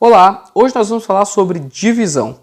Olá, hoje nós vamos falar sobre divisão.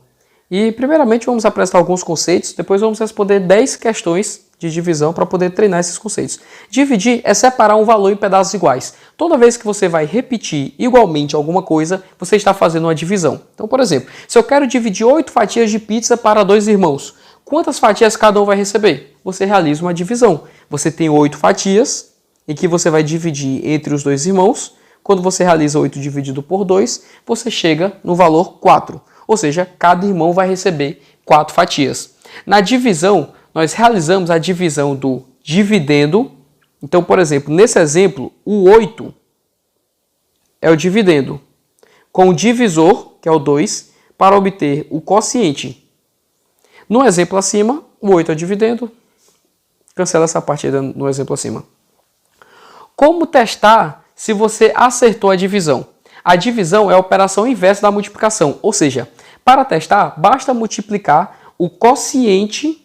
E primeiramente vamos apresentar alguns conceitos, depois vamos responder 10 questões de divisão para poder treinar esses conceitos. Dividir é separar um valor em pedaços iguais. Toda vez que você vai repetir igualmente alguma coisa, você está fazendo uma divisão. Então, por exemplo, se eu quero dividir 8 fatias de pizza para 2 irmãos, quantas fatias cada um vai receber? Você realiza uma divisão. Você tem 8 fatias, em que você vai dividir entre os 2 irmãos. Quando você realiza 8 dividido por 2, você chega no valor 4. Ou seja, cada irmão vai receber 4 fatias. Na divisão, nós realizamos a divisão do dividendo. Então, por exemplo, nesse exemplo, o 8 é o dividendo, com o divisor, que é o 2, para obter o quociente. No exemplo acima, o 8 é o dividendo. Cancela essa parte aí no exemplo acima. Como testar se você acertou a divisão? A divisão é a operação inversa da multiplicação, ou seja, para testar, basta multiplicar o quociente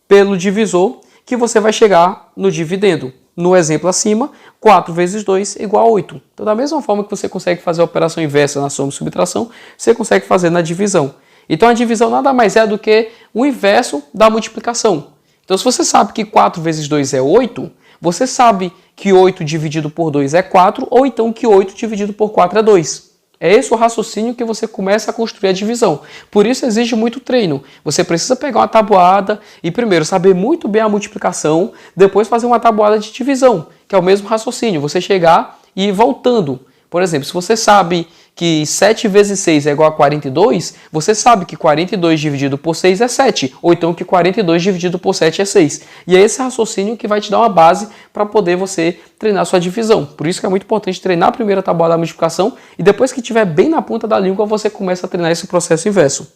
pelo divisor que você vai chegar no dividendo. No exemplo acima, 4 vezes 2 é igual a 8. Então, da mesma forma que você consegue fazer a operação inversa na soma e subtração, você consegue fazer na divisão. Então, a divisão nada mais é do que o inverso da multiplicação. Então, se você sabe que 4 vezes 2 é 8, você sabe que 8 dividido por 2 é 4, ou então que 8 dividido por 4 é 2. É esse o raciocínio que você começa a construir a divisão. Por isso exige muito treino. Você precisa pegar uma tabuada e primeiro saber muito bem a multiplicação, depois fazer uma tabuada de divisão, que é o mesmo raciocínio, você chegar e ir voltando. Por exemplo, se você sabe que 7 vezes 6 é igual a 42, você sabe que 42 dividido por 6 é 7, ou então que 42 dividido por 7 é 6. E é esse raciocínio que vai te dar uma base para poder você treinar sua divisão. Por isso que é muito importante treinar a primeira tabuada da multiplicação e depois que estiver bem na ponta da língua, você começa a treinar esse processo inverso.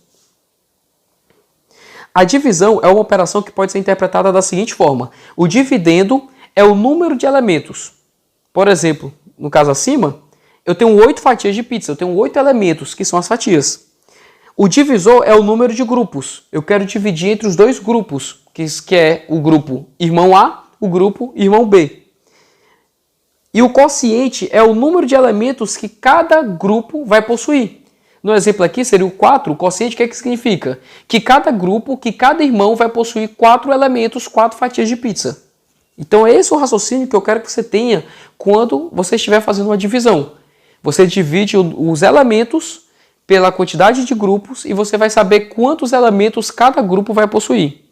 A divisão é uma operação que pode ser interpretada da seguinte forma. O dividendo é o número de elementos. Por exemplo, no caso acima, eu tenho 8 fatias de pizza, eu tenho 8 elementos, que são as fatias. O divisor é o número de grupos. Eu quero dividir entre os 2 grupos, que é o grupo irmão A, o grupo irmão B. E o quociente é o número de elementos que cada grupo vai possuir. No exemplo aqui seria o 4, o quociente, o que significa? Que cada grupo, que cada irmão vai possuir 4 elementos, 4 fatias de pizza. Então é esse o raciocínio que eu quero que você tenha quando você estiver fazendo uma divisão. Você divide os elementos pela quantidade de grupos e você vai saber quantos elementos cada grupo vai possuir.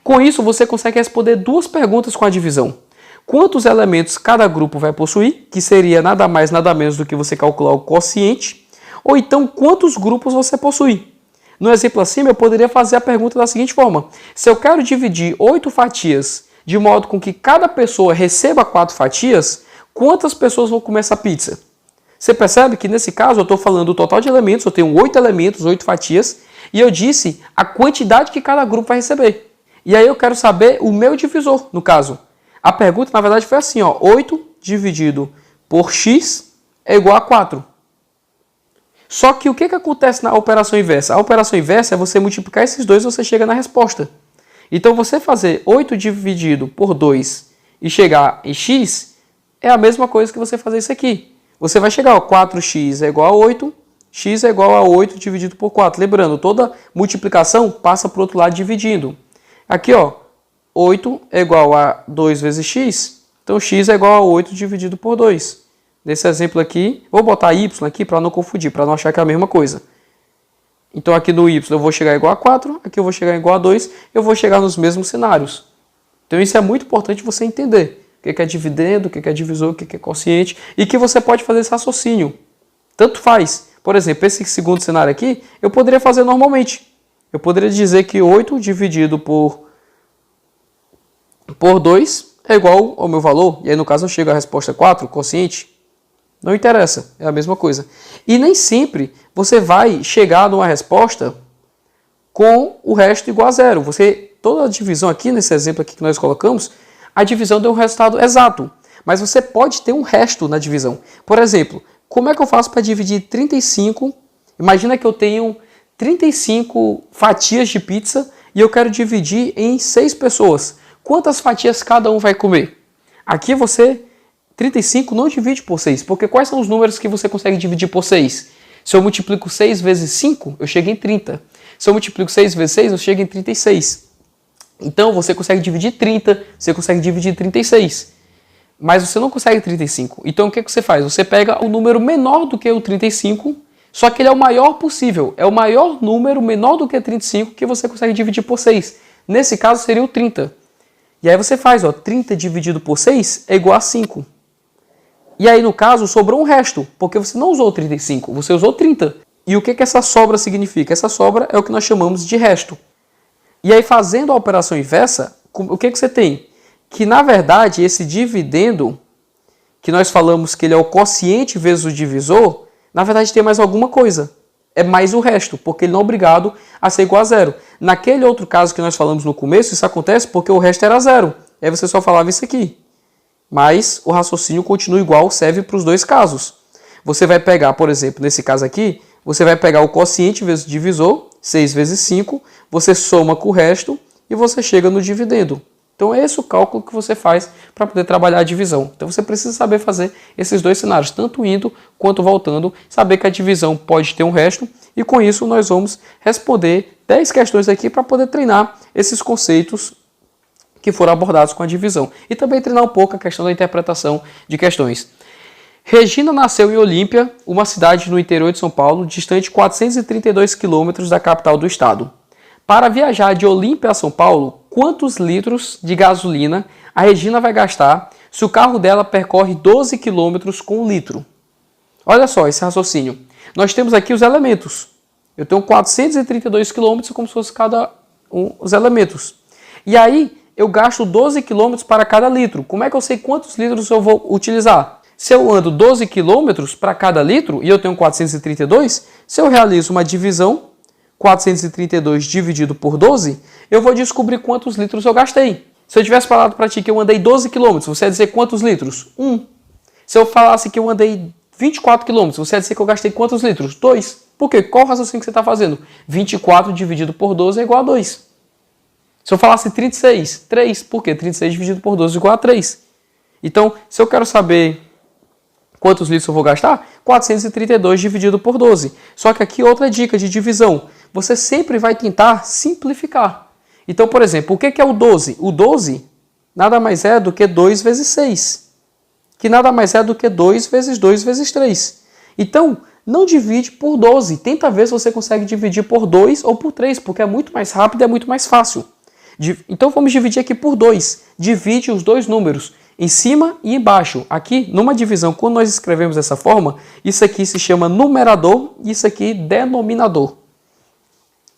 Com isso, você consegue responder 2 perguntas com a divisão. Quantos elementos cada grupo vai possuir, que seria nada mais nada menos do que você calcular o quociente, ou então quantos grupos você possui. No exemplo acima, eu poderia fazer a pergunta da seguinte forma. Se eu quero dividir 8 fatias de modo com que cada pessoa receba 4 fatias, quantas pessoas vão comer essa pizza? Você percebe que nesse caso eu estou falando do total de elementos, eu tenho 8 elementos, 8 fatias, e eu disse a quantidade que cada grupo vai receber. E aí eu quero saber o meu divisor, no caso. A pergunta, na verdade, foi assim, ó, 8 dividido por x é igual a 4. Só que o que acontece na operação inversa? A operação inversa é você multiplicar esses dois e você chega na resposta. Então, você fazer 8 dividido por 2 e chegar em x é a mesma coisa que você fazer isso aqui. Você vai chegar, ó, 4x é igual a 8, x é igual a 8 dividido por 4. Lembrando, toda multiplicação passa para o outro lado dividindo. Aqui, ó, 8 é igual a 2 vezes x, então x é igual a 8 dividido por 2. Nesse exemplo aqui, vou botar y aqui para não confundir, para não achar que é a mesma coisa. Então aqui no y eu vou chegar igual a 4, aqui eu vou chegar igual a 2, eu vou chegar nos mesmos cenários. Então isso é muito importante você entender. O que é dividendo, o que é divisor, o que é quociente, e que você pode fazer esse raciocínio. Tanto faz. Por exemplo, esse segundo cenário aqui, eu poderia fazer normalmente. Eu poderia dizer que 8 dividido por 2 é igual ao meu valor, e aí no caso eu chego à resposta 4, quociente. Não interessa, é a mesma coisa. E nem sempre você vai chegar numa resposta com o resto igual a 0. Toda a divisão aqui, nesse exemplo aqui que nós colocamos, a divisão deu um resultado exato, mas você pode ter um resto na divisão. Por exemplo, como é que eu faço para dividir 35? Imagina que eu tenho 35 fatias de pizza e eu quero dividir em 6 pessoas. Quantas fatias cada um vai comer? Aqui você 35 não divide por 6, porque quais são os números que você consegue dividir por 6? Se eu multiplico 6 vezes 5, eu chego em 30. Se eu multiplico 6 vezes 6, eu chego em 36. Então, você consegue dividir 30, você consegue dividir 36. Mas você não consegue 35. Então, o que você faz? Você pega o número menor do que o 35, só que ele é o maior possível. É o maior número menor do que 35 que você consegue dividir por 6. Nesse caso, seria o 30. E aí você faz, ó, 30 dividido por 6 é igual a 5. E aí, no caso, sobrou um resto, porque você não usou 35, você usou 30. E o que essa sobra significa? Essa sobra é o que nós chamamos de resto. E aí, fazendo a operação inversa, o que você tem? Que, na verdade, esse dividendo, que nós falamos que ele é o quociente vezes o divisor, na verdade tem mais alguma coisa. É mais o resto, porque ele não é obrigado a ser igual a zero. Naquele outro caso que nós falamos no começo, isso acontece porque o resto era zero. Aí você só falava isso aqui. Mas o raciocínio continua igual, serve para os dois casos. Você vai pegar, por exemplo, nesse caso aqui, você vai pegar o quociente vezes o divisor, 6 vezes 5, você soma com o resto e você chega no dividendo. Então é esse o cálculo que você faz para poder trabalhar a divisão. Então você precisa saber fazer esses dois cenários, tanto indo quanto voltando, saber que a divisão pode ter um resto, e com isso nós vamos responder 10 questões aqui para poder treinar esses conceitos que foram abordados com a divisão. E também treinar um pouco a questão da interpretação de questões. Regina nasceu em Olímpia, uma cidade no interior de São Paulo, distante 432 quilômetros da capital do estado. Para viajar de Olímpia a São Paulo, quantos litros de gasolina a Regina vai gastar se o carro dela percorre 12 quilômetros com 1 litro? Olha só esse raciocínio. Nós temos aqui os elementos. Eu tenho 432 quilômetros como se fosse cada um os elementos. E aí, eu gasto 12 quilômetros para cada litro. Como é que eu sei quantos litros eu vou utilizar? Se eu ando 12 quilômetros para cada litro e eu tenho 432, se eu realizo uma divisão, 432 dividido por 12, eu vou descobrir quantos litros eu gastei. Se eu tivesse falado para ti que eu andei 12 quilômetros, você ia dizer quantos litros? 1. Se eu falasse que eu andei 24 quilômetros, você ia dizer que eu gastei quantos litros? 2. Por quê? Qual o raciocínio que você está fazendo? 24 dividido por 12 é igual a 2. Se eu falasse 36, 3. Por quê? 36 dividido por 12 é igual a 3. Então, se eu quero saber quantos litros eu vou gastar, 432 dividido por 12. Só que aqui outra dica de divisão. Você sempre vai tentar simplificar. Então, por exemplo, o que é o 12? O 12 nada mais é do que 2 vezes 6. Que nada mais é do que 2 vezes 2 vezes 3. Então, não divide por 12. Tenta ver se você consegue dividir por 2 ou por 3, porque é muito mais rápido e é muito mais fácil. Então, vamos dividir aqui por 2. Divide os dois números, em cima e embaixo. Aqui, numa divisão, quando nós escrevemos dessa forma, isso aqui se chama numerador e isso aqui denominador.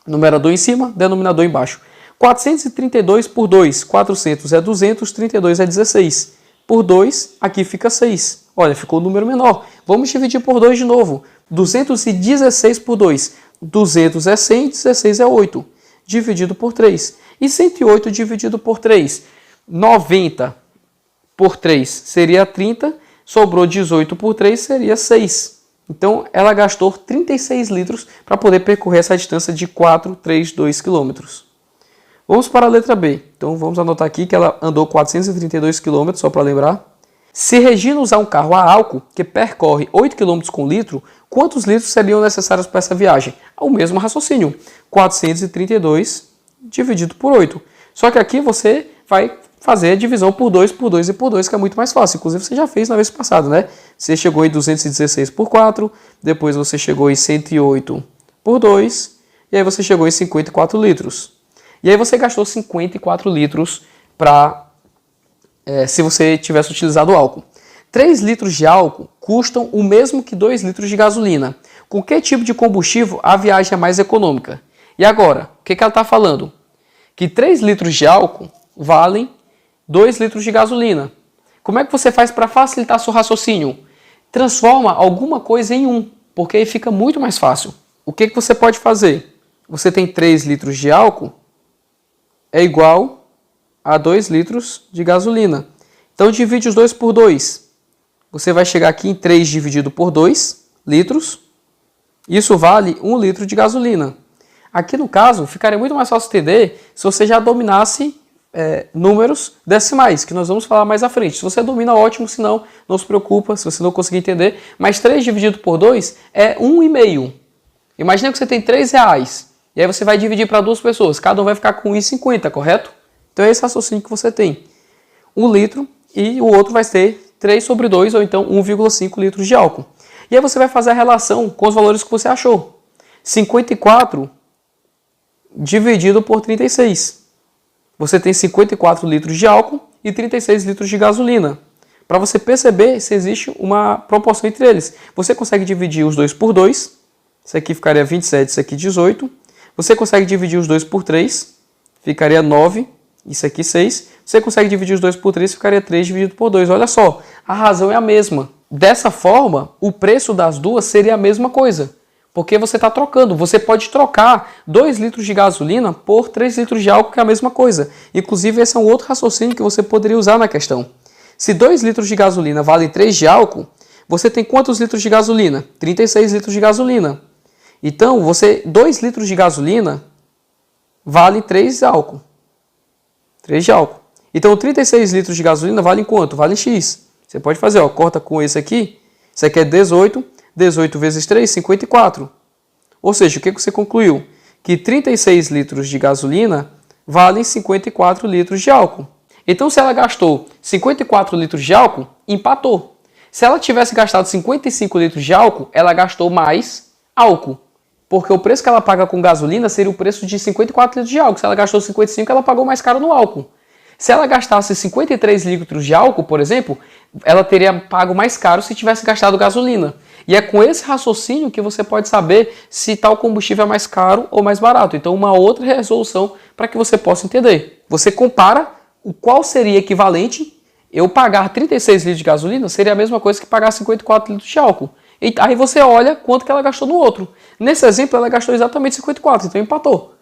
Numerador em cima, denominador embaixo. 432 por 2, 400 é 200, 32 é 16. Por 2, aqui fica 6. Olha, ficou o número menor. Vamos dividir por 2 de novo. 216 por 2. 200 é 100, 16 é 8. Dividido por 3. E 108 dividido por 3. 90 por 3 seria 30. Sobrou 18 por 3 seria 6. Então, ela gastou 36 litros para poder percorrer essa distância de 432 quilômetros. Vamos para a letra B. Então, vamos anotar aqui que ela andou 432 quilômetros, só para lembrar. Se Regina usar um carro a álcool que percorre 8 km com litro, quantos litros seriam necessários para essa viagem? O mesmo raciocínio. 432 dividido por 8. Só que aqui você vai fazer a divisão por 2, por 2 e por 2, que é muito mais fácil. Inclusive, você já fez na vez passada, né? Você chegou em 216 por 4, depois você chegou em 108 por 2, e aí você chegou em 54 litros. E aí você gastou 54 litros se você tivesse utilizado álcool. 3 litros de álcool custam o mesmo que 2 litros de gasolina. Com que tipo de combustível a viagem é mais econômica? E agora, o que ela está falando? Que 3 litros de álcool valem 2 litros de gasolina. Como é que você faz para facilitar seu raciocínio? Transforma alguma coisa em 1, porque aí fica muito mais fácil. O que você pode fazer? Você tem 3 litros de álcool, é igual a 2 litros de gasolina. Então, divide os dois por 2. Você vai chegar aqui em 3 dividido por 2 litros. Isso vale 1 litro de gasolina. Aqui, no caso, ficaria muito mais fácil entender se você já dominasse números decimais, que nós vamos falar mais à frente. Se você domina, ótimo, se não, não se preocupa, se você não conseguir entender. Mas 3 dividido por 2 é 1,5. Imagina que você tem R$3, e aí você vai dividir para 2 pessoas, cada um vai ficar com 1,50, correto? Então é esse raciocínio que você tem. 1 litro e o outro vai ter 3/2, ou então 1,5 litros de álcool. E aí você vai fazer a relação com os valores que você achou. 54 dividido por 36. Você tem 54 litros de álcool e 36 litros de gasolina. Para você perceber se existe uma proporção entre eles. Você consegue dividir os dois por 2. Isso aqui ficaria 27, isso aqui 18. Você consegue dividir os dois por 3. Ficaria 9. Isso aqui 6. Você consegue dividir os dois por 3, ficaria 3 dividido por 2. Olha só, a razão é a mesma. Dessa forma, o preço das duas seria a mesma coisa. Porque você está trocando. Você pode trocar 2 litros de gasolina por 3 litros de álcool, que é a mesma coisa. Inclusive, esse é um outro raciocínio que você poderia usar na questão. Se 2 litros de gasolina valem 3 de álcool, você tem quantos litros de gasolina? 36 litros de gasolina. Então, 2 litros de gasolina vale 3 de álcool. 3 de álcool. Então, 36 litros de gasolina valem quanto? Vale X. Você pode fazer, ó, corta com esse aqui. Isso aqui é 18. 18 vezes 3, 54. Ou seja, o que você concluiu? Que 36 litros de gasolina valem 54 litros de álcool. Então, se ela gastou 54 litros de álcool, empatou. Se ela tivesse gastado 55 litros de álcool, ela gastou mais álcool. Porque o preço que ela paga com gasolina seria o preço de 54 litros de álcool. Se ela gastou 55, ela pagou mais caro no álcool. Se ela gastasse 53 litros de álcool, por exemplo, ela teria pago mais caro se tivesse gastado gasolina. E é com esse raciocínio que você pode saber se tal combustível é mais caro ou mais barato. Então, uma outra resolução para que você possa entender. Você compara o qual seria equivalente. Eu pagar 36 litros de gasolina seria a mesma coisa que pagar 54 litros de álcool. E aí você olha quanto que ela gastou no outro. Nesse exemplo, ela gastou exatamente 54, então empatou.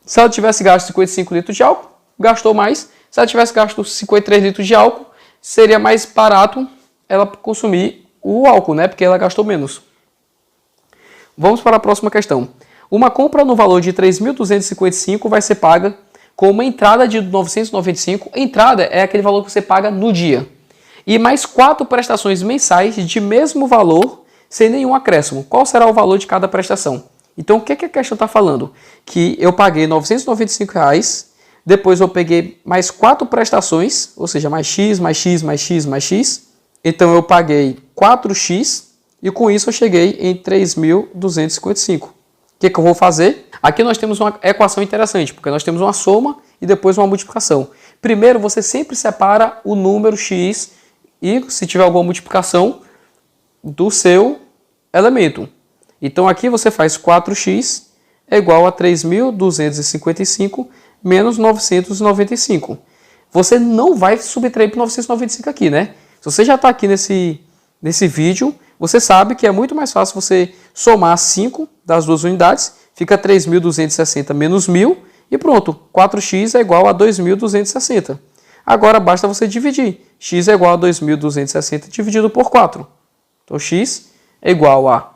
Se ela tivesse gasto 55 litros de álcool, gastou mais. Se ela tivesse gasto 53 litros de álcool, seria mais barato ela consumir o álcool, né? Porque ela gastou menos. Vamos para a próxima questão. Uma compra no valor de 3.255 vai ser paga com uma entrada de 995. Entrada é aquele valor que você paga no dia. E mais 4 prestações mensais de mesmo valor, sem nenhum acréscimo. Qual será o valor de cada prestação? Então, o que a questão está falando? Que eu paguei R$ 995, depois eu peguei mais 4 prestações, ou seja, mais X, mais X, mais X, mais X. Então, eu paguei 4X e com isso eu cheguei em 3.255. O que eu vou fazer? Aqui nós temos uma equação interessante, porque nós temos uma soma e depois uma multiplicação. Primeiro, você sempre separa o número X e, se tiver alguma multiplicação, do seu elemento. Então, aqui você faz 4x é igual a 3.255 menos 995. Você não vai subtrair para 995 aqui, né? Se você já está aqui nesse vídeo, você sabe que é muito mais fácil você somar 5 das duas unidades, fica 3.260 menos 1.000 e pronto, 4x é igual a 2.260. Agora basta você dividir. X é igual a 2.260 dividido por 4. Então, x é igual a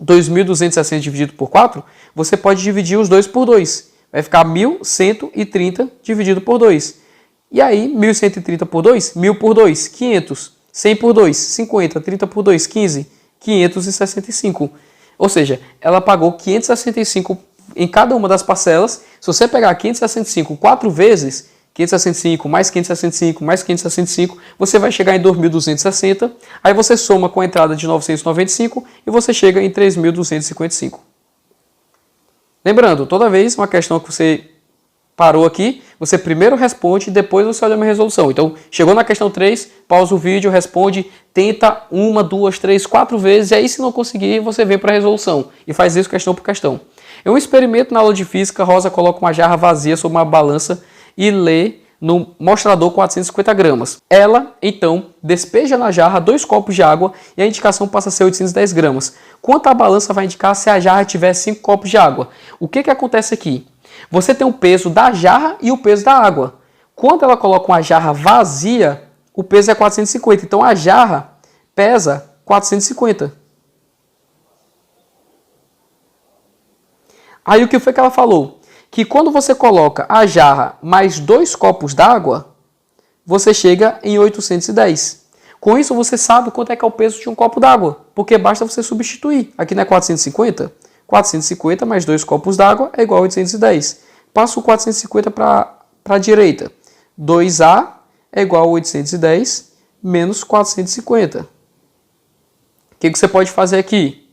2.260 dividido por 4. Você pode dividir os dois por 2. Vai ficar 1.130 dividido por 2. E aí, 1.130 por 2, 1.000 por 2, 500. 100 por 2, 50. 30 por 2, 15. 565. Ou seja, ela pagou 565 em cada uma das parcelas. Se você pegar 565 4 vezes, 565 mais 565 mais 565, você vai chegar em 2.260. Aí você soma com a entrada de 995 e você chega em 3.255. Lembrando, toda vez uma questão que você parou aqui, você primeiro responde e depois você olha a minha resolução. Então, chegou na questão 3, pausa o vídeo, responde, tenta 1, 2, 3, 4 vezes, e aí se não conseguir, você vem para a resolução e faz isso questão por questão. Em um experimento na aula de física, Rosa coloca uma jarra vazia sobre uma balança e lê no mostrador 450 gramas. Ela, então, despeja na jarra 2 copos de água e a indicação passa a ser 810 gramas. Quanto a balança vai indicar se a jarra tiver 5 copos de água? O que acontece aqui? Você tem o peso da jarra e o peso da água. Quando ela coloca uma jarra vazia, o peso é 450. Então, a jarra pesa 450. Aí, o que foi que ela falou? que quando você coloca a jarra mais 2 copos d'água, você chega em 810. Com isso, você sabe quanto é que é o peso de um copo d'água, porque basta você substituir. Aqui não é 450? 450 mais 2 copos d'água é igual a 810. Passa o 450 para a direita. 2A é igual a 810 menos 450. O que você pode fazer aqui?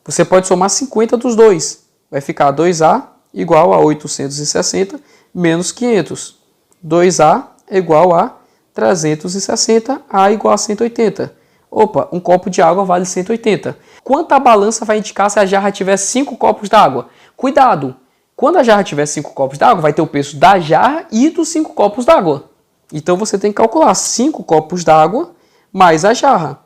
Você pode somar 50 dos dois. Vai ficar 2A igual a 860 menos 500. 2A é igual a 360, A igual a 180. Opa, um copo de água vale 180. Quanto a balança vai indicar se a jarra tiver 5 copos d'água? Cuidado! Quando a jarra tiver 5 copos d'água, vai ter o peso da jarra e dos 5 copos d'água. Então você tem que calcular 5 copos d'água mais a jarra.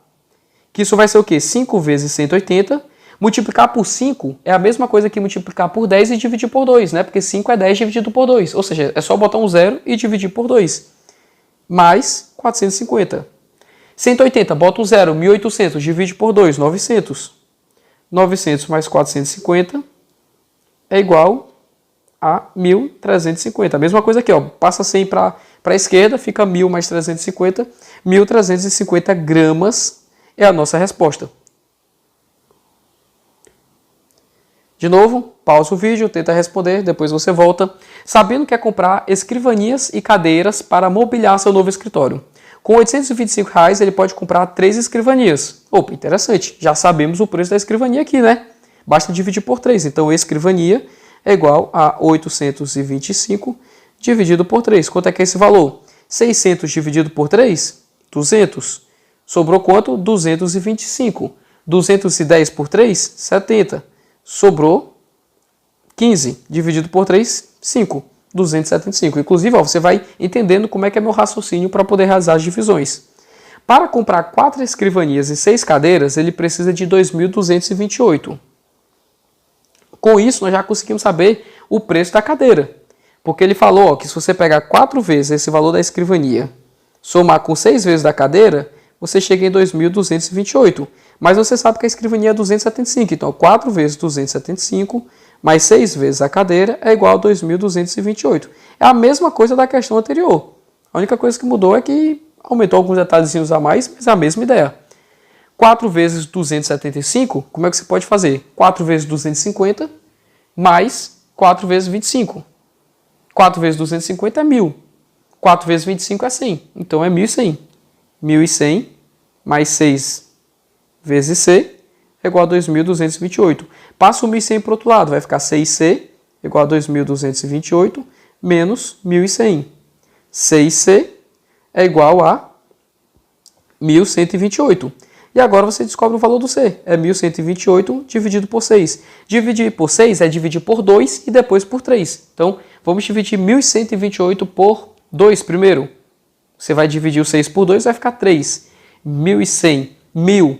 Que isso vai ser o quê? 5 vezes 180. Multiplicar por 5 é a mesma coisa que multiplicar por 10 e dividir por 2, né? Porque 5 é 10 dividido por 2. Ou seja, é só botar um zero e dividir por 2. Mais 450. 180, bota um zero, 1.800, divide por 2, 900. 900 mais 450 é igual a 1.350. A mesma coisa aqui, ó. Passa 100 para a esquerda, fica 1.000 mais 350. 1.350 gramas é a nossa resposta. De novo, pausa o vídeo, tenta responder, depois você volta, sabendo que é comprar escrivanias e cadeiras para mobiliar seu novo escritório. Com R$ 825 ele pode comprar 3 escrivanias. Opa, interessante, já sabemos o preço da escrivania aqui, né? Basta dividir por 3, então escrivania é igual a 825 dividido por 3. Quanto é que é esse valor? 600 dividido por 3? 200. Sobrou quanto? 225. 210 por 3? 70. Sobrou 15, dividido por 3, 5, 275. Inclusive, ó, você vai entendendo como é que é meu raciocínio para poder realizar as divisões. Para comprar 4 escrivanias e 6 cadeiras, ele precisa de 2.228. Com isso, nós já conseguimos saber o preço da cadeira. Porque ele falou ó, que se você pegar 4 vezes esse valor da escrivania, somar com 6 vezes da cadeira, você chega em 2.228. Mas você sabe que a escrivania é 275. Então, 4 vezes 275 mais 6 vezes a cadeira é igual a 2.228. É a mesma coisa da questão anterior. A única coisa que mudou é que aumentou alguns detalhezinhos a mais, mas é a mesma ideia. 4 vezes 275, como é que você pode fazer? 4 vezes 250 mais 4 vezes 25. 4 vezes 250 é 1.000. 4 vezes 25 é 100. Então, é 1.100. 1.100 mais 6 vezes C é igual a 2.228. Passa o 1.100 para o outro lado, vai ficar 6C igual a 2.228 menos 1.100. 6C é igual a 1.128. E agora você descobre o valor do C. É 1.128 dividido por 6. Dividir por 6 é dividir por 2 e depois por 3. Então, vamos dividir 1.128 por 2 primeiro. Você vai dividir o 6 por 2, vai ficar 3. 1.100, 1.000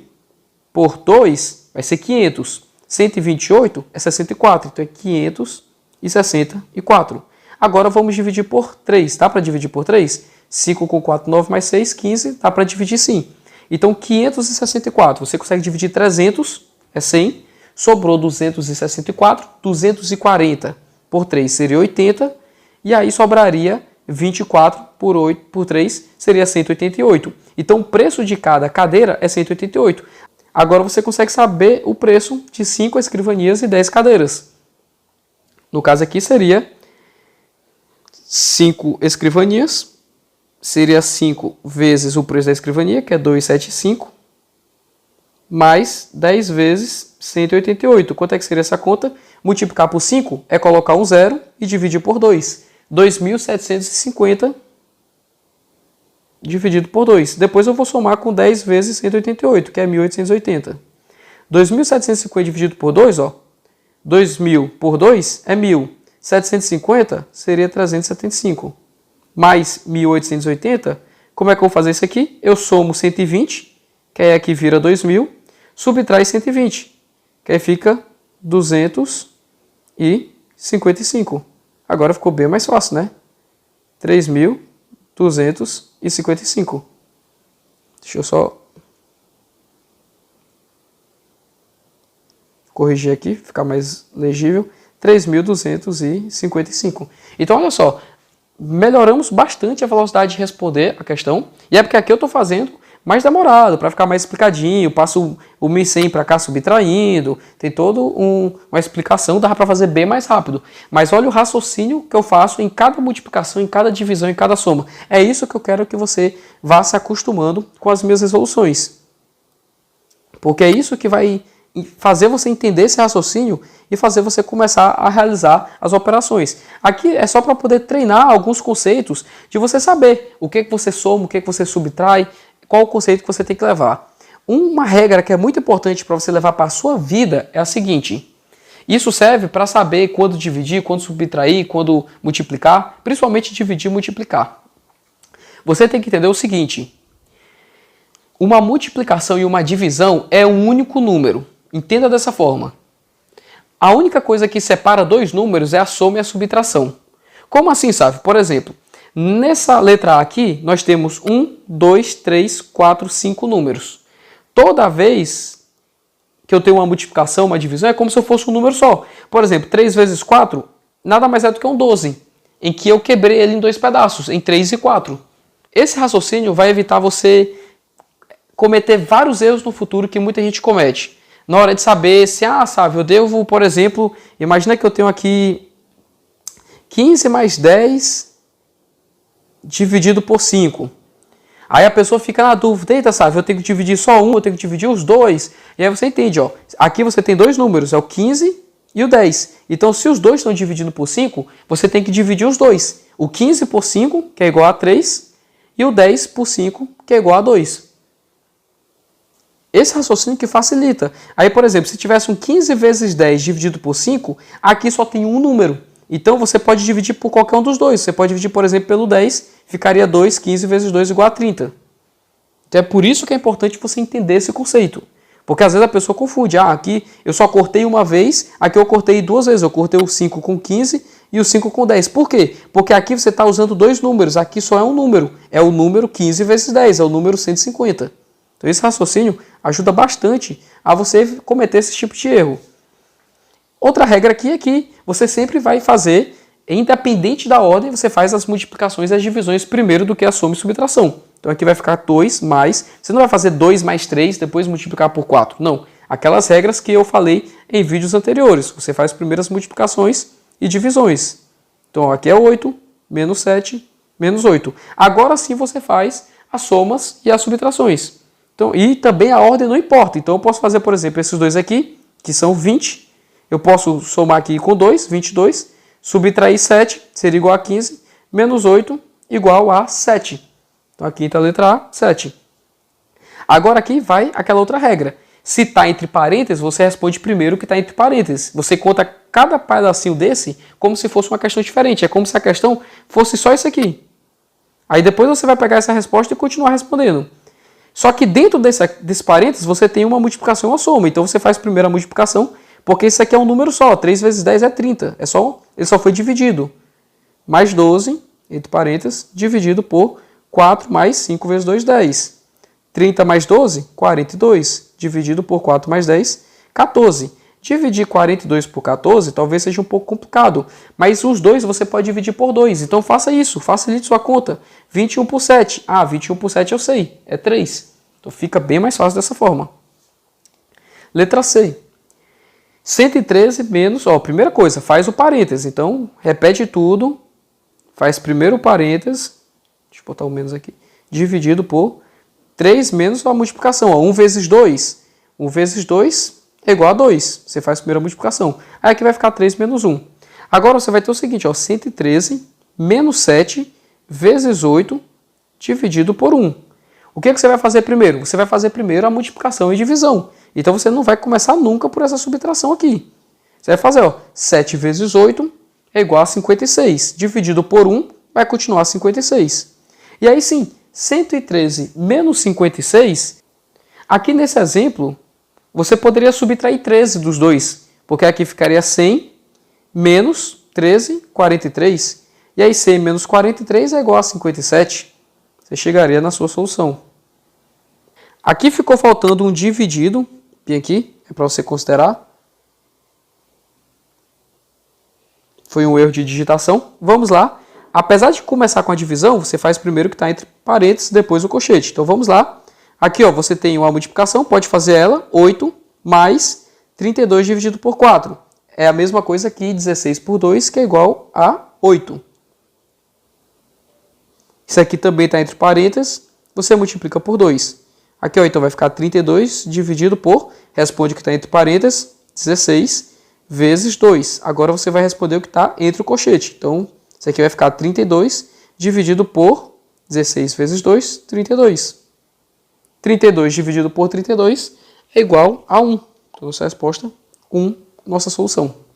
por 2 vai ser 500. 128 é 64, então é 564. Agora vamos dividir por 3. Dá para dividir por 3? 5 com 4, 9 mais 6, 15. Dá para dividir sim. Então 564. Você consegue dividir 300, é 100. Sobrou 264. 240 por 3 seria 80. E aí sobraria 24 por 8 por 3 seria 188. Então o preço de cada cadeira é 188. Agora você consegue saber o preço de 5 escrivanias e 10 cadeiras. No caso aqui seria 5 escrivanias, seria 5 vezes o preço da escrivania, que é 275, mais 10 vezes 188. Quanto é que seria essa conta? Multiplicar por 5 é colocar um zero e dividir por 2. 2.750 dividido por 2. Depois eu vou somar com 10 vezes 188, que é 1.880. 2.750 dividido por 2, ó. 2.000 por 2 é 1.000. 750 seria 375. Mais 1.880, como é que eu vou fazer isso aqui? Eu somo 120, que aí aqui vira 2.000, subtrai 120, que aí fica 255. Agora ficou bem mais fácil, né? 3.255. Deixa eu só corrigir aqui, ficar mais legível. 3.255. Então, olha só, melhoramos bastante a velocidade de responder a questão. E é porque aqui eu estou fazendo mais demorado, para ficar mais explicadinho. Passo o 1100 para cá subtraindo. Tem toda uma explicação, dá para fazer bem mais rápido. Mas olha o raciocínio que eu faço em cada multiplicação, em cada divisão, em cada soma. É isso que eu quero que você vá se acostumando com as minhas resoluções. Porque é isso que vai fazer você entender esse raciocínio e fazer você começar a realizar as operações. Aqui é só para poder treinar alguns conceitos de você saber o que você soma, o que você subtrai, qual o conceito que você tem que levar. Uma regra que é muito importante para você levar para a sua vida é a seguinte: isso serve para saber quando dividir, quando subtrair, quando multiplicar, principalmente dividir e multiplicar. Você tem que entender o seguinte: uma multiplicação e uma divisão é um único número. Entenda dessa forma. A única coisa que separa dois números é a soma e a subtração. Como assim, sabe? Por exemplo, nessa letra A aqui, nós temos 1, 2, 3, 4, 5 números. Toda vez que eu tenho uma multiplicação, uma divisão, é como se eu fosse um número só. Por exemplo, 3 vezes 4 nada mais é do que um 12, em que eu quebrei ele em dois pedaços, em 3 e 4. Esse raciocínio vai evitar você cometer vários erros no futuro que muita gente comete. Na hora de saber se, sabe, eu devo, por exemplo, imagina que eu tenho aqui 15 mais 10 dividido por 5. Aí a pessoa fica na dúvida, eita, sabe, eu tenho que dividir só um, eu tenho que dividir os dois. E aí você entende, ó, aqui você tem dois números, é o 15 e o 10. Então, se os dois estão dividindo por 5, você tem que dividir os dois. O 15 por 5, que é igual a 3, e o 10 por 5, que é igual a 2. Esse raciocínio que facilita. Aí, por exemplo, se tivesse um 15 vezes 10 dividido por 5, aqui só tem um número. Então, você pode dividir por qualquer um dos dois. Você pode dividir, por exemplo, pelo 10, ficaria 2, 15 vezes 2 igual a 30. Então, é por isso que é importante você entender esse conceito. Porque, às vezes, a pessoa confunde. Aqui eu só cortei uma vez, aqui eu cortei duas vezes. Eu cortei o 5 com 15 e o 5 com 10. Por quê? Porque aqui você está usando dois números. Aqui só é um número. É o número 15 vezes 10, é o número 150. Então, esse raciocínio ajuda bastante a você cometer esse tipo de erro. Outra regra aqui é que você sempre vai fazer, independente da ordem, você faz as multiplicações e as divisões primeiro do que a soma e subtração. Então aqui vai ficar 2 mais, você não vai fazer 2 mais 3, depois multiplicar por 4. Não, aquelas regras que eu falei em vídeos anteriores. Você faz primeiro as multiplicações e divisões. Então aqui é 8, menos 7, menos 8. Agora sim você faz as somas e as subtrações. Então, e também a ordem não importa. Então eu posso fazer, por exemplo, esses dois aqui, que são 20. Eu posso somar aqui com 2, 22. Subtrair 7, seria igual a 15. Menos 8, igual a 7. Então aqui está a letra A, 7. Agora aqui vai aquela outra regra. Se está entre parênteses, você responde primeiro o que está entre parênteses. Você conta cada pedacinho desse como se fosse uma questão diferente. É como se a questão fosse só isso aqui. Aí depois você vai pegar essa resposta e continuar respondendo. Só que dentro desse parênteses você tem uma multiplicação e uma soma. Então você faz primeiro a multiplicação, porque isso aqui é um número só. 3 vezes 10 é 30. Ele só foi dividido. Mais 12, entre parênteses, dividido por 4 mais 5 vezes 2, 10. 30 mais 12, 42. Dividido por 4 mais 10, 14. Dividir 42 por 14 talvez seja um pouco complicado, mas os dois você pode dividir por 2. Então faça isso, facilite sua conta. 21 por 7. 21 por 7 eu sei, é 3. Então fica bem mais fácil dessa forma. Letra C. 113 menos, primeira coisa, faz o parênteses. Então repete tudo, faz primeiro o parênteses, deixa eu botar o menos aqui, dividido por 3 menos a multiplicação. 1 vezes 2. 1 vezes 2 é igual a 2. Você faz a primeira multiplicação. Aí aqui vai ficar 3 menos 1. Agora você vai ter o seguinte, 113 menos 7 vezes 8 dividido por 1. O que você vai fazer primeiro? Você vai fazer primeiro a multiplicação e divisão. Então você não vai começar nunca por essa subtração aqui. Você vai fazer 7 vezes 8 é igual a 56. Dividido por 1 vai continuar 56. E aí sim, 113 menos 56, aqui nesse exemplo, você poderia subtrair 13 dos dois, porque aqui ficaria 100 menos 13, 43. E aí 100 menos 43 é igual a 57. Você chegaria na sua solução. Aqui ficou faltando um dividido, bem aqui, é para você considerar. Foi um erro de digitação. Vamos lá. Apesar de começar com a divisão, você faz primeiro o que está entre parênteses, depois o colchete. Então vamos lá. Aqui ó, você tem uma multiplicação, pode fazer ela, 8 mais 32 dividido por 4. É a mesma coisa aqui, 16 por 2, que é igual a 8. Isso aqui também está entre parênteses, você multiplica por 2. Aqui ó, então vai ficar 32 dividido por, responde o que está entre parênteses, 16 vezes 2. Agora você vai responder o que está entre o colchete. Então, isso aqui vai ficar 32 dividido por 16 vezes 2, 32. 32 dividido por 32 é igual a 1. Então, essa é a resposta 1, nossa solução.